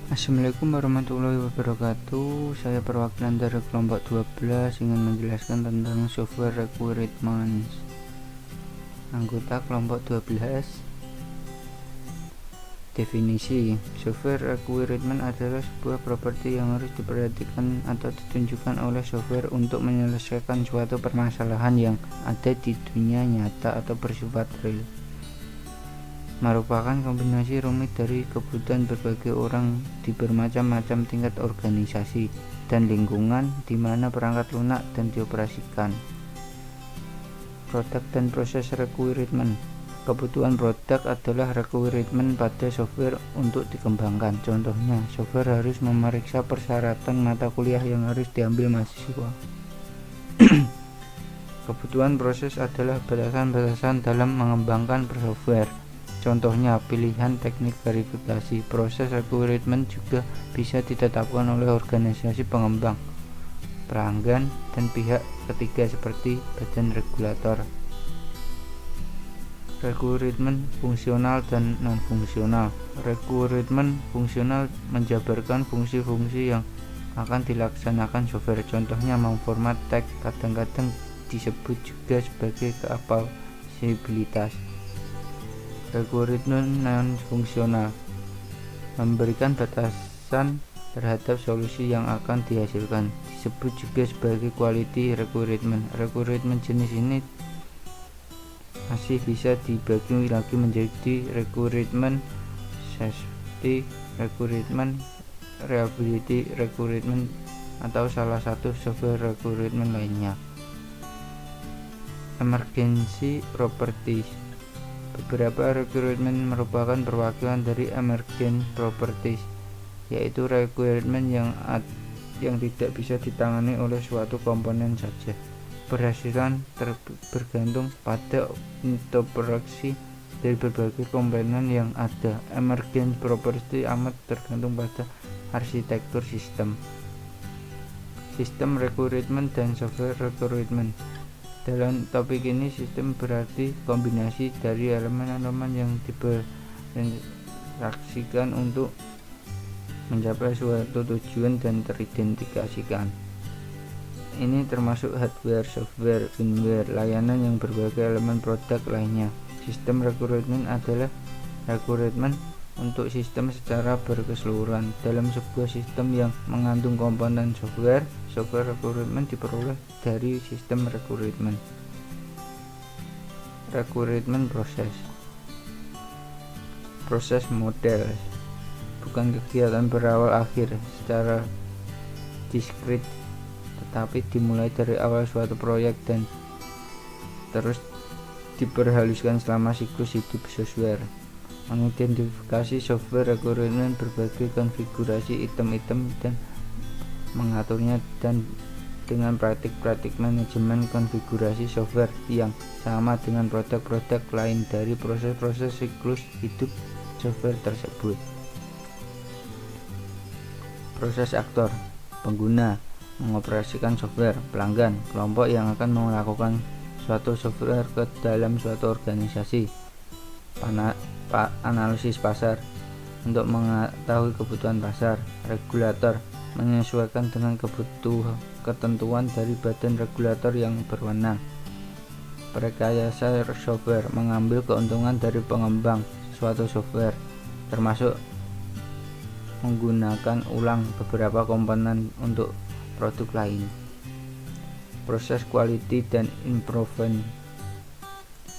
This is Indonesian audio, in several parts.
Assalamualaikum warahmatullahi wabarakatuh. Saya perwakilan dari kelompok 12 ingin menjelaskan tentang software requirements. Anggota kelompok 12. Definisi software requirement adalah sebuah properti yang harus diperhatikan atau ditunjukkan oleh software untuk menyelesaikan suatu permasalahan yang ada di dunia nyata atau bersifat real. Merupakan kombinasi rumit dari kebutuhan berbagai orang di bermacam-macam tingkat organisasi dan lingkungan di mana perangkat lunak dan dioperasikan. Produk dan proses requirement. Kebutuhan produk adalah requirement pada software untuk dikembangkan. Contohnya, software harus memeriksa persyaratan mata kuliah yang harus diambil mahasiswa. Kebutuhan proses adalah batasan-batasan dalam mengembangkan software. Contohnya, pilihan teknik verifikasi. Proses requirement juga bisa ditetapkan oleh organisasi pengembang, pelanggan, dan pihak ketiga seperti badan regulator. Requirement fungsional dan non-fungsional. Requirement fungsional menjabarkan fungsi-fungsi yang akan dilaksanakan software. Contohnya, memformat teks, kadang-kadang disebut juga sebagai kapabilitas. Requirement non-fungsional memberikan batasan terhadap solusi yang akan dihasilkan, disebut juga sebagai quality requirement. Requirement jenis ini masih bisa dibagi lagi menjadi requirement, safety requirement, reliability requirement, atau salah satu software requirement lainnya. Emergency properties. Beberapa requirement merupakan perwakilan dari emergent properties, yaitu requirement yang tidak bisa ditangani oleh suatu komponen saja. Berhasilan bergantung pada interaksi dari berbagai komponen yang ada. Emergent property amat tergantung pada arsitektur sistem requirement dan software requirement. Dalam topik ini, sistem berarti kombinasi dari elemen-elemen yang diberinteraksikan untuk mencapai suatu tujuan dan teridentifikasikan. Ini termasuk hardware, software, firmware, layanan yang berbagai elemen produk lainnya. Sistem requirement adalah requirement untuk sistem secara berkeseluruhan. Dalam sebuah sistem yang mengandung komponen software requirement diperoleh dari sistem requirement. Requirement proses model bukan kegiatan berawal akhir secara diskrit, tetapi dimulai dari awal suatu proyek dan terus diperhaluskan selama siklus hidup software. Mengidentifikasi software requirement berbagai konfigurasi item-item dan mengaturnya, dan dengan praktik-praktik manajemen konfigurasi software yang sama dengan produk-produk lain dari proses-proses siklus hidup software tersebut. Proses aktor, pengguna, mengoperasikan software, pelanggan, kelompok yang akan melakukan suatu software ke dalam suatu organisasi. Analisis pasar, untuk mengetahui kebutuhan pasar. Regulator, menyesuaikan dengan ketentuan dari badan regulator yang berwenang. Rekayasa software, mengambil keuntungan dari pengembang suatu software, termasuk menggunakan ulang beberapa komponen untuk produk lain. Proses quality dan improvement,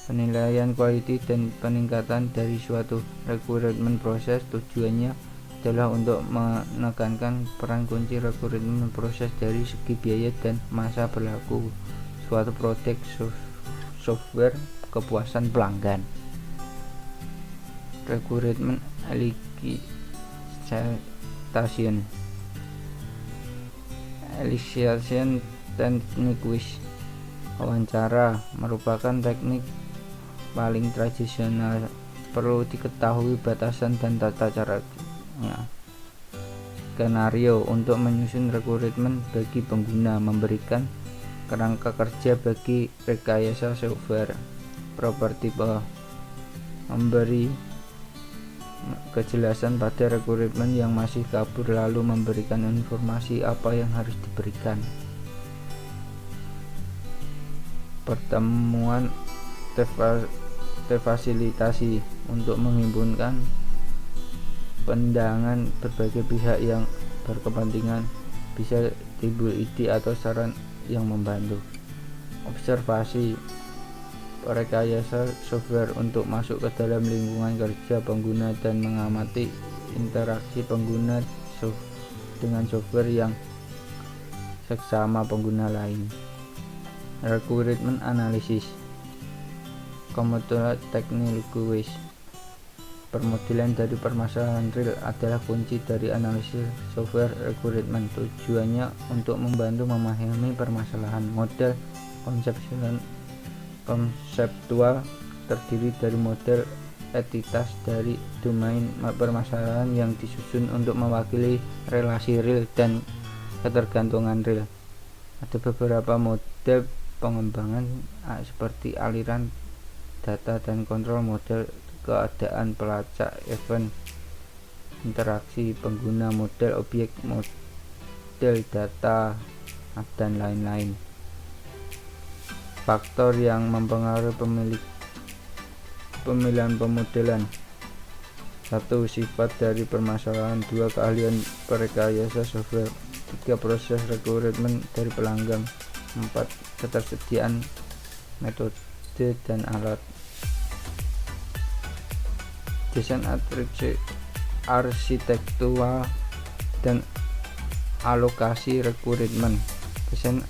penilaian quality dan peningkatan dari suatu requirement proses. Tujuannya adalah untuk menekankan peran kunci requirement proses dari segi biaya dan masa berlaku suatu produk software, kepuasan pelanggan. Requirement elicitation teknik wawancara merupakan teknik paling tradisional. Perlu diketahui batasan dan tata caranya. Skenario, untuk menyusun requirement bagi pengguna, memberikan kerangka kerja bagi rekayasa software. Properti memberi kejelasan pada rekrutmen yang masih kabur lalu memberikan informasi apa yang harus diberikan. Pertemuan terfasilitasi untuk menghimpunkan pandangan berbagai pihak yang berkepentingan, bisa timbul ide atau saran yang membantu. Observasi rekayasa software untuk masuk ke dalam lingkungan kerja pengguna dan mengamati interaksi pengguna dengan software yang seksama pengguna lain. Requirement analysis, computer technical permodelan dari permasalahan real adalah kunci dari analisis software requirement. Tujuannya untuk membantu memahami permasalahan. Model konseptual terdiri dari model entitas dari domain permasalahan yang disusun untuk mewakili relasi real dan ketergantungan real. Ada beberapa model pengembangan seperti aliran data dan kontrol, model keadaan pelacak, event, interaksi pengguna, model objek, model data, dan lain-lain. Faktor yang mempengaruhi pemilihan pemodelan: 1. Sifat dari permasalahan. 2. Keahlian perekayasa software. 3. Proses rekrutmen dari pelanggan. 4. Ketersediaan metode dan alat. Desain arsitektural dan alokasi rekrutmen. Desain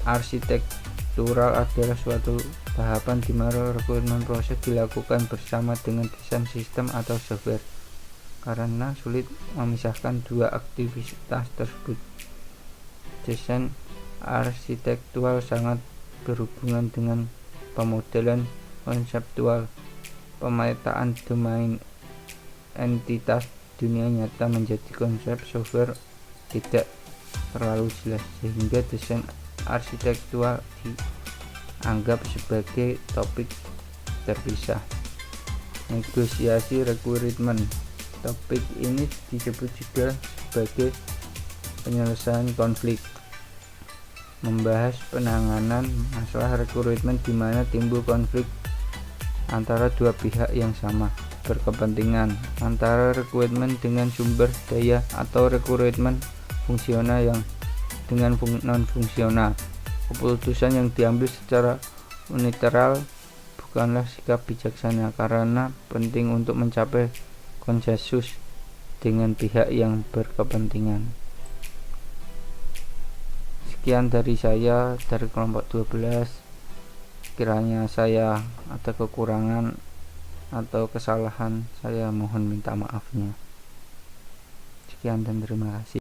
arsitektural adalah suatu tahapan di mana rekrutmen proses dilakukan bersama dengan desain sistem atau software, karena sulit memisahkan dua aktivitas tersebut. Desain arsitektural sangat berhubungan dengan pemodelan konseptual. Pemetaan domain entitas dunia nyata menjadi konsep software tidak terlalu jelas, sehingga desain arsitektural dianggap sebagai topik terpisah. Negosiasi rekrutmen. Topik ini disebut juga sebagai penyelesaian konflik, membahas penanganan masalah rekrutmen di mana timbul konflik antara dua pihak yang sama berkepentingan, antara rekrutmen dengan sumber daya atau rekrutmen fungsional yang dengan non-fungsional. Keputusan yang diambil secara unilateral bukanlah sikap bijaksana, karena penting untuk mencapai konsensus dengan pihak yang berkepentingan. Sekian dari saya, dari kelompok 12. Kiranya saya ada kekurangan atau kesalahan, saya mohon minta maafnya. Sekian dan terima kasih.